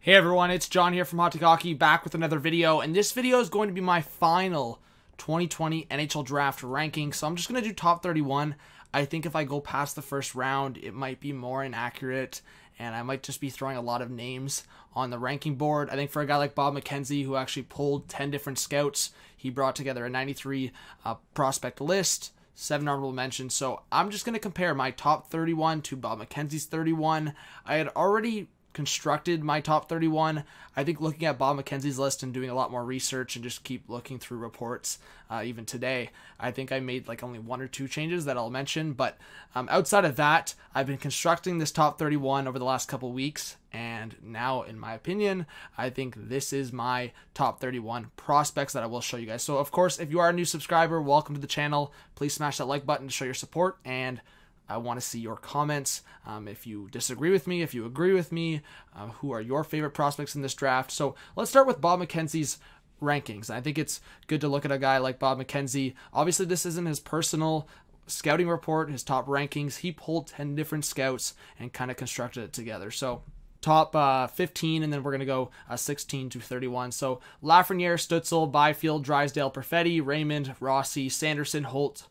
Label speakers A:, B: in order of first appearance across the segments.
A: Hey everyone, it's John here from Hockey, back with another video, and this video is going to be my final 2020 NHL Draft ranking, so I'm just going to do top 31. I think if I go past the first round, it might be more inaccurate, and I might just be throwing a lot of names on the ranking board. I think for a guy like Bob McKenzie, who actually pulled 10 different scouts, he brought together a 93 prospect list, 7 honorable mentions, so I'm just going to compare my top 31 to Bob McKenzie's 31. I had already constructed my top 31. I think looking at Bob McKenzie's list and doing a lot more research and just keep looking through reports even today, I think I made like only 1 or 2 changes that I'll mention, but outside of that, I've been constructing this top 31 over the last couple weeks, and now in my opinion, I think this is my top 31 prospects that I will show you guys. So of course, if you are a new subscriber, welcome to the channel. Please smash that like button to show your support, and I want to see your comments. If you disagree with me, if you agree with me, who are your favorite prospects in this draft? So let's start with Bob McKenzie's rankings. I think it's good to look at a guy like Bob McKenzie. Obviously, this isn't his personal scouting report, his top rankings. He pulled 10 different scouts and kind of constructed it together. So top 15, and then we're going to go 16 to 31. So Lafreniere, Stützle, Byfield, Drysdale, Perfetti, Raymond, Rossi, Sanderson, Holt,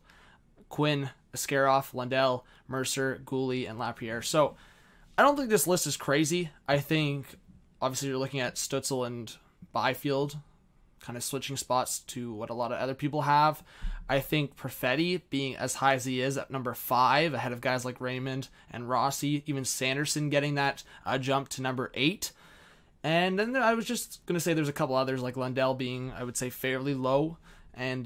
A: Quinn, Askarov, Lundell, Mercer, Gooley, and Lapierre. So I don't think this list is crazy. I think obviously you're looking at Stützle and Byfield kind of switching spots to what a lot of other people have. I think Perfetti being as high as he is at number 5 ahead of guys like Raymond and Rossi, even Sanderson getting that jump to number 8. And then I was just going to say there's a couple others like Lundell being, I would say, fairly low, and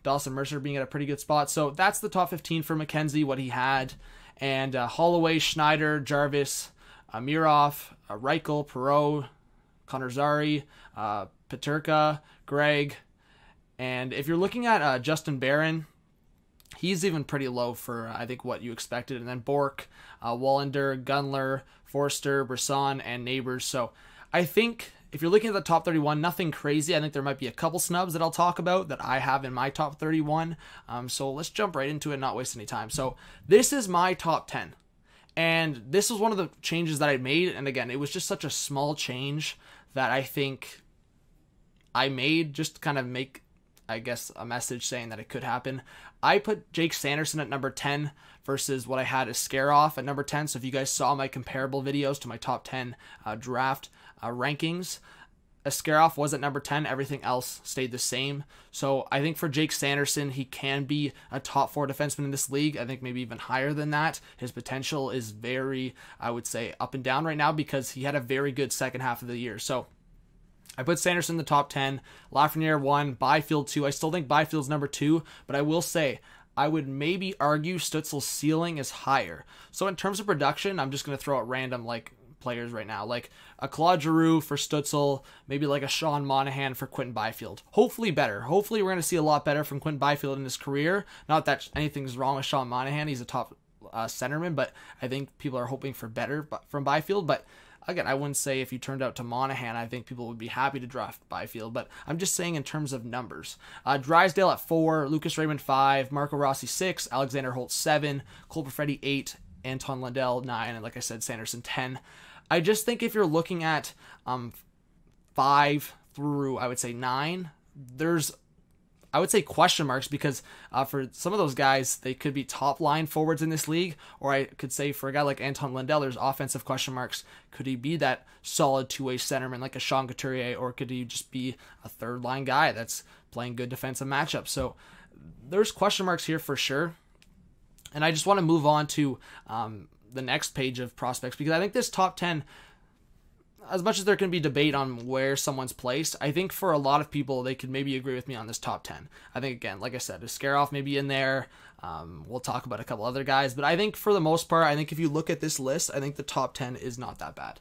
A: Dawson Mercer being at a pretty good spot. So that's the top 15 for McKenzie, what he had. And Holloway, Schneider, Jarvis, Amirov, Reichel, Perreault, Connor Zary, Peterka, Gregg. And if you're looking at Justin Barron, he's even pretty low for, I think, what you expected. And then Bork, Wallander, Gunler, Forster, Brisson, and Neighbors. So I think if you're looking at the top 31, nothing crazy. I think there might be a couple snubs that I'll talk about that I have in my top 31. So let's jump right into it and not waste any time. So this is my top 10. And this was one of the changes that I made. And again, it was just such a small change that I think I made just to kind of make, I guess, a message saying that it could happen. I put Jake Sanderson at number 10 versus what I had as Askarov at number 10. So if you guys saw my comparable videos to my top 10 draft rankings, Askarov was at number 10. Everything else stayed the same. So I think for Jake Sanderson, he can be a top 4 defenseman in this league. I think maybe even higher than that. His potential is very, I would say, up and down right now because he had a very good second half of the year. So I put Sanderson in the top 10, Lafreniere 1, Byfield 2. I still think Byfield's number 2, but I will say I would maybe argue Stützle's ceiling is higher. So in terms of production, I'm just going to throw out random players right now, like a Claude Giroux for Stützle, maybe like a Sean Monahan for Quinton Byfield. Hopefully better. Hopefully we're going to see a lot better from Quinton Byfield in his career. Not that anything's wrong with Sean Monahan. He's a top centerman, but I think people are hoping for better from Byfield. But again, I wouldn't say if you turned out to Monahan, I think people would be happy to draft Byfield, but I'm just saying in terms of numbers. Drysdale at 4, Lucas Raymond 5, Marco Rossi 6, Alexander Holt 7, Cole Perfetti 8, Anton Lundell 9, and like I said, Sanderson 10. I just think if you're looking at 5 through, I would say 9, there's, I would say, question marks because for some of those guys, they could be top line forwards in this league, or I could say for a guy like Anton Lundell, there's offensive question marks. Could he be that solid two-way centerman like a Sean Couturier, or could he just be a third line guy that's playing good defensive matchups? So there's question marks here for sure. And I just want to move on to the next page of prospects because I think this top 10, as much as there can be debate on where someone's placed, I think for a lot of people, they could maybe agree with me on this top 10. I think, again, like I said, Askarov may be in there. We'll talk about a couple other guys. But I think for the most part, I think if you look at this list, I think the top 10 is not that bad.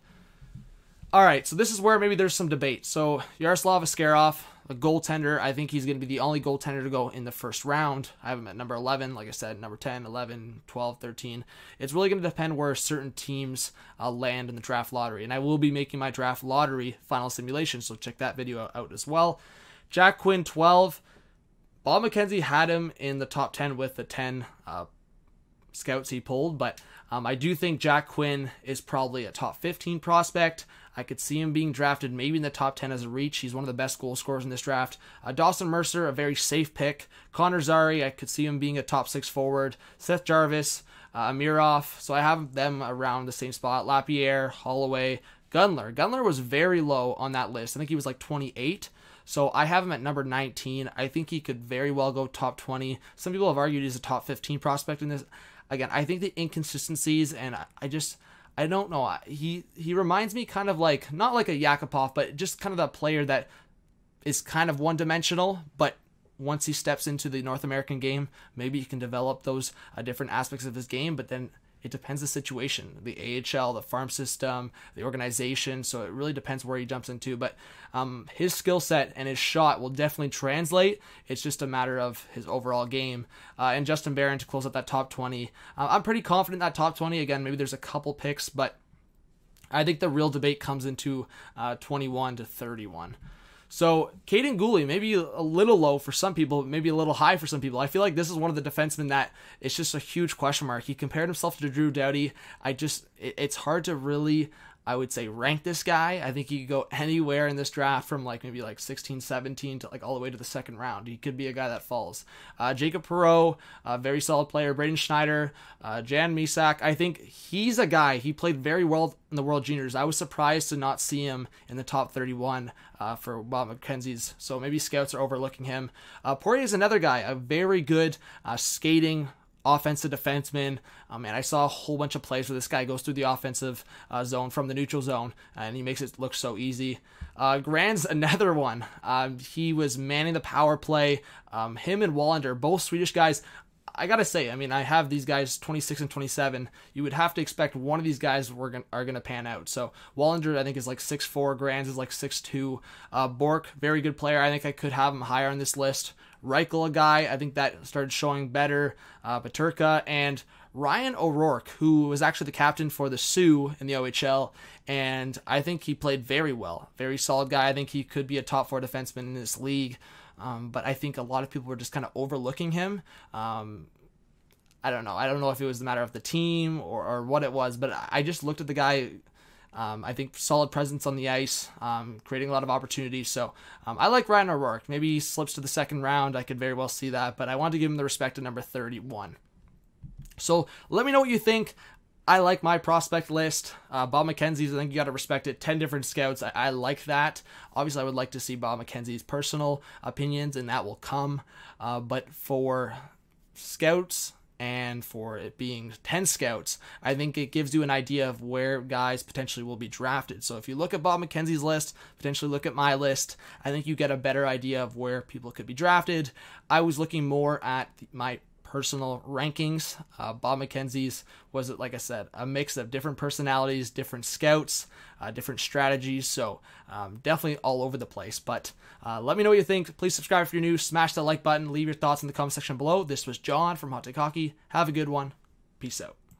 A: All right, so this is where maybe there's some debate. So Yaroslav Askarov, a goaltender, I think he's going to be the only goaltender to go in the first round. I have him at number 11, like I said, number 10, 11, 12, 13. It's really going to depend where certain teams land in the draft lottery. And I will be making my draft lottery final simulation, so check that video out as well. Jack Quinn, 12. Bob McKenzie had him in the top 10 with the 10 scouts he pulled, but I do think Jack Quinn is probably a top 15 prospect. I could see him being drafted maybe in the top 10 as a reach. He's one of the best goal scorers in this draft. Dawson Mercer, a very safe pick. Connor Zary, I could see him being a top 6 forward. Seth Jarvis, Amirov. So I have them around the same spot. Lapierre, Holloway, Gunler. Gunler was very low on that list. I think he was like 28. So I have him at number 19. I think he could very well go top 20. Some people have argued he's a top 15 prospect in this. Again, I think the inconsistencies, and I don't know. He reminds me kind of like, not like a Yakupov, but just kind of that player that is kind of one-dimensional, but once he steps into the North American game, maybe he can develop those different aspects of his game, but then it depends the situation, the AHL, the farm system, the organization, so it really depends where he jumps into, but his skill set and his shot will definitely translate. It's just a matter of his overall game. And Justin Barron to close out that top 20. I'm pretty confident in that top 20. Again, maybe there's a couple picks, but I think the real debate comes into 21 to 31. So, Caden Gooley, maybe a little low for some people, maybe a little high for some people. I feel like this is one of the defensemen that it's just a huge question mark. He compared himself to Drew Doughty. It's hard to really, I would say, rank this guy. I think he could go anywhere in this draft from maybe 16, 17 to all the way to the second round. He could be a guy that falls. Jacob Perreault, a very solid player. Braden Schneider, Jan Misak. I think he's a guy. He played very well in the World Juniors. I was surprised to not see him in the top 31 for Bob McKenzies. So maybe scouts are overlooking him. Poirier is another guy, a very good skating offensive defenseman. And I saw a whole bunch of plays where this guy goes through the offensive zone from the neutral zone, and he makes it look so easy. Grand's another one. He was manning the power play. Him and Wallander, both Swedish guys. I gotta say, I have these guys 26 and 27. You would have to expect one of these guys are gonna pan out. So Wallander, I think, is 6'4". Grands is 6'2". Bork, very good player. I think I could have him higher on this list. Reichel, a guy, I think that started showing better. Paterka, and Ryan O'Rourke, who was actually the captain for the Sioux in the OHL, and I think he played very well. Very solid guy. I think he could be a top 4 defenseman in this league. But I think a lot of people were just kind of overlooking him. I don't know. I don't know if it was the matter of the team or what it was, but I just looked at the guy. I think solid presence on the ice, creating a lot of opportunities. So I like Ryan O'Rourke. Maybe he slips to the second round. I could very well see that, but I want to give him the respect at number 31. So let me know what you think. I like my prospect list. Bob McKenzie's, I think you got to respect it. 10 different scouts. I like that. Obviously, I would like to see Bob McKenzie's personal opinions, and that will come. But for scouts and for it being 10 scouts, I think it gives you an idea of where guys potentially will be drafted. So if you look at Bob McKenzie's list, potentially look at my list, I think you get a better idea of where people could be drafted. I was looking more at my personal rankings. Bob McKenzie's was, like I said, a mix of different personalities, different scouts, different strategies. So definitely all over the place. But let me know what you think. Please subscribe if you're new. Smash that like button. Leave your thoughts in the comment section below. This was John from Hot Take Hockey. Have a good one. Peace out.